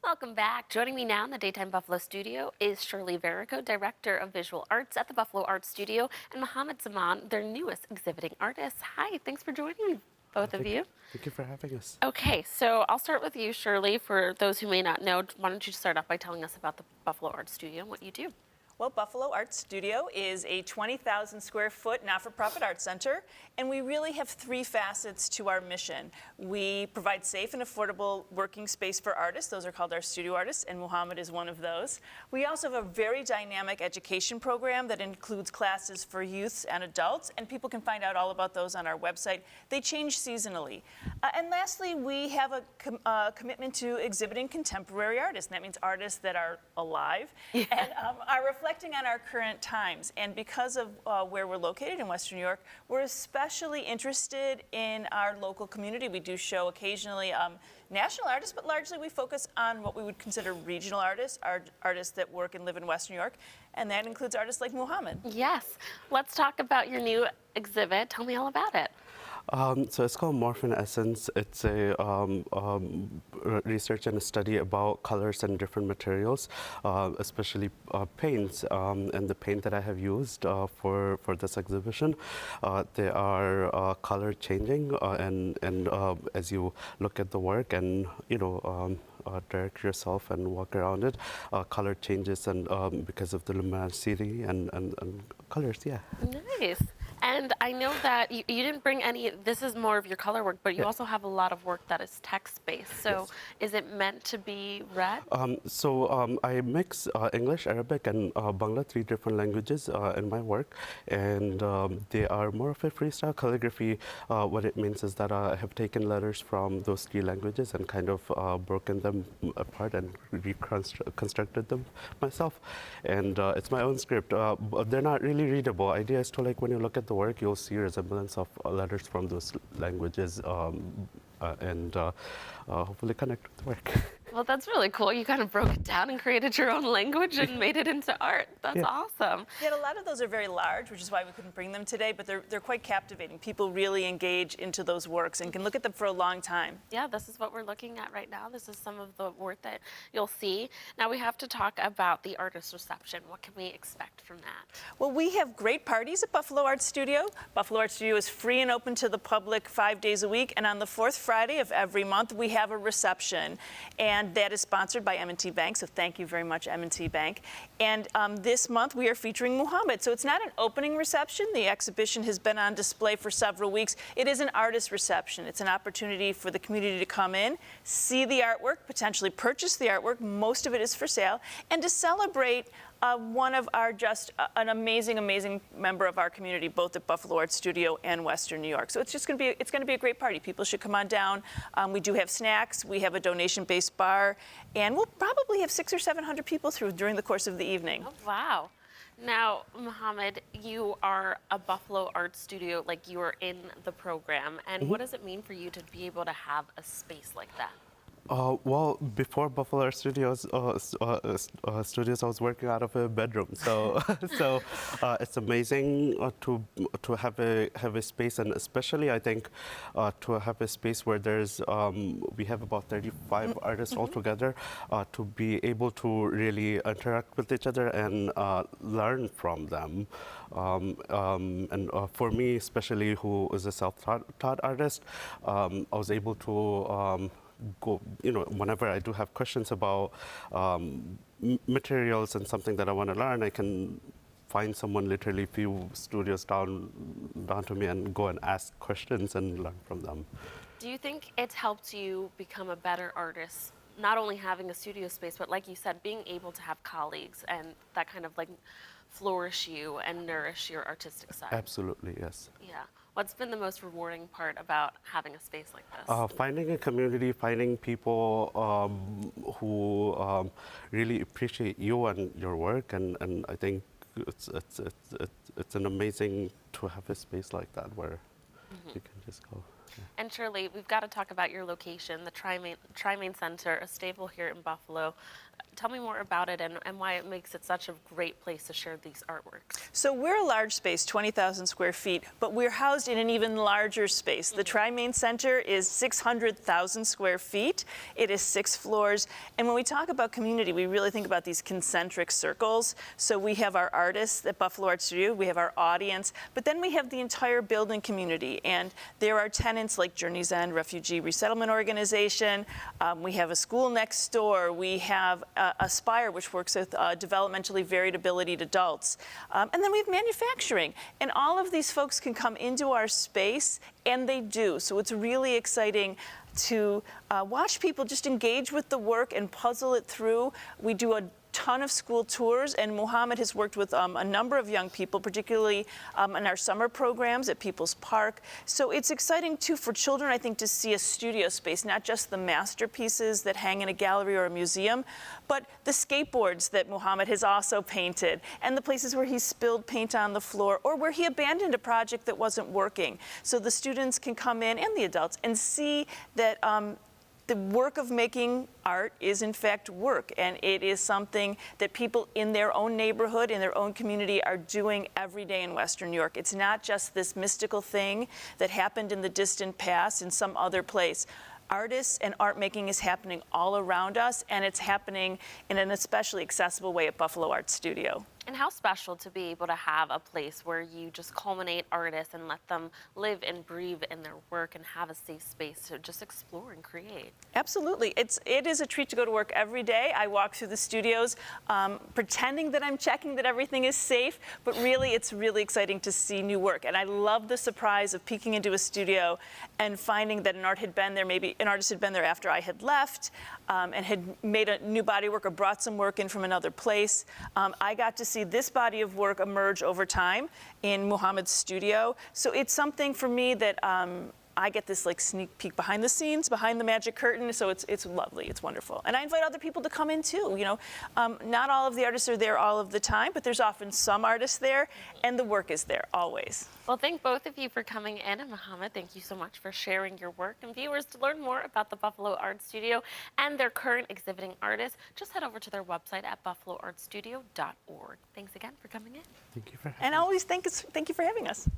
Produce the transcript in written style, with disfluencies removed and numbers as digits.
Welcome back. Joining me now in the Daytime Buffalo studio is Shirley Verico, Director of Visual Arts at the Buffalo Art Studio, and Mohammed Zaman, their newest exhibiting artist. Hi, thanks for joining me, both of you. Thank you for having us. Okay, so I'll start with you, Shirley. For those who may not know, why don't you start off by telling us about the Buffalo Art Studio and what you do? Well, Buffalo Art Studio is a 20,000 square foot not-for-profit art center, and we really have three facets to our mission. We provide safe and affordable working space for artists. Those are called our studio artists, and Muhammad is one of those. We also have a very dynamic education program that includes classes for youths and adults, and people can find out all about those on our website. They change seasonally. And lastly, we have a commitment to exhibiting contemporary artists, and that means artists that are alive and are reflecting on our current times. And because of where we're located in Western New York, we're especially interested in our local community. We do show occasionally national artists, but largely we focus on what we would consider regional artists, artists that work and live in Western New York, and that includes artists like Muhammad. Yes. Let's talk about your new exhibit. Tell me all about it. So it's called Morphing Essence. It's a research and a study about colors and different materials, especially paints. And the paint that I have used for this exhibition, they are color changing, and as you look at the work and direct yourself and walk around it, color changes and because of the luminosity and colors. Yeah. Nice. And I know that you didn't bring any, this is more of your color work, but you also have a lot of work that is text-based. So Yes. is it meant to be read? I mix English, Arabic, and Bangla, three different languages in my work, and they are more of a freestyle calligraphy. What it means is that I have taken letters from those three languages and kind of broken them apart and reconstructed them myself. And it's my own script. But they're not really readable. Idea is to, like, when you look at the work, you'll see resemblance of letters from those languages and hopefully connect with the work. Well, that's really cool. You kind of broke it down and created your own language and made it into art. That's Yeah. awesome. Yet a lot of those are very large, which is why we couldn't bring them today, but they're quite captivating. People really engage into those works and can look at them for a long time. Yeah, this is what we're looking at right now. This is some of the work that you'll see. Now we have to talk about the artist reception. What can we expect from that? Well, we have great parties at Buffalo Art Studio. Buffalo Art Studio is free and open to the public 5 days a week, and on the fourth Friday of every month, we have a reception, and that is sponsored by M&T Bank, so thank you very much, M&T Bank. And this month, we are featuring Muhammad. So it's not an opening reception. The exhibition has been on display for several weeks. It is an artist reception. It's an opportunity for the community to come in, see the artwork, potentially purchase the artwork. Most of it is for sale, and to celebrate one of our an amazing member of our community, both at Buffalo Art Studio and Western New York. So it's just going to be a great party. People should come on down. We do have snacks. We have a donation-based bar, and we'll probably have 600 or 700 people through during the course of the evening. Oh, wow. Now, Mohammed, you are a Buffalo Art Studio, like you are in the program. And what does it mean for you to be able to have a space like that? Well, before Buffalo Art Studios, I was working out of a bedroom. So, it's amazing to have a space, and especially I think to have a space where there's we have about 35 artists altogether, to be able to really interact with each other and learn from them. And for me, especially who is a self-taught artist, I was able to go, whenever I do have questions about materials and something that I want to learn, I can find someone literally a few studios down to me and go and ask questions and learn from them. Do you think it's helped you become a better artist, not only having a studio space, but like you said, being able to have colleagues and that kind of like flourish you and nourish your artistic side? Absolutely, yes. Yeah. What's been the most rewarding part about having a space like this? Finding a community, finding people who really appreciate you and your work, and I think it's an amazing to have a space like that where you can just go. And Shirley, we've got to talk about your location, the Tri-Main Center, a staple here in Buffalo. Tell me more about it and why it makes it such a great place to share these artworks. So we're a large space, 20,000 square feet, but we're housed in an even larger space. The Tri-Main Center is 600,000 square feet. It is 6 floors. And when we talk about community, we really think about these concentric circles. So we have our artists at Buffalo Art Studio, we have our audience, but then we have the entire building community. And there are tenants like Journey's End Refugee Resettlement Organization. We have a school next door. We have Aspire, which works with developmentally varied ability adults. And then we have manufacturing. And all of these folks can come into our space, and they do. So it's really exciting to watch people just engage with the work and puzzle it through. We do a ton of school tours, and Mohammed has worked with a number of young people, particularly in our summer programs at People's Park. So it's exciting too for children, I think, to see a studio space, not just the masterpieces that hang in a gallery or a museum, but the skateboards that Mohammed has also painted, and the places where he spilled paint on the floor, or where he abandoned a project that wasn't working. So the students can come in, and the adults, and see that the work of making art is in fact work, and it is something that people in their own neighborhood, in their own community, are doing every day in Western New York. It's not just this mystical thing that happened in the distant past in some other place. Artists and art making is happening all around us, and it's happening in an especially accessible way at Buffalo Art Studio. And how special to be able to have a place where you just culminate artists and let them live and breathe in their work and have a safe space to just explore and create. Absolutely. It is a treat to go to work every day. I walk through the studios pretending that I'm checking that everything is safe, but really it's really exciting to see new work. And I love the surprise of peeking into a studio and finding that an artist had been there, maybe an artist had been there after I had left, and had made a new body of work or brought some work in from another place. I got to see this body of work emerge over time in Muhammad's studio. So it's something for me that I get this like sneak peek behind the scenes, behind the magic curtain. So it's lovely, it's wonderful. And I invite other people to come in too. You know, not all of the artists are there all of the time, but there's often some artists there, and the work is there always. Well, thank both of you for coming in, and Mohammed, thank you so much for sharing your work. And viewers, to learn more about the Buffalo Art Studio and their current exhibiting artists, just head over to their website at buffaloartstudio.org. Thanks again for coming in. Thank you for having And always thank you for having us.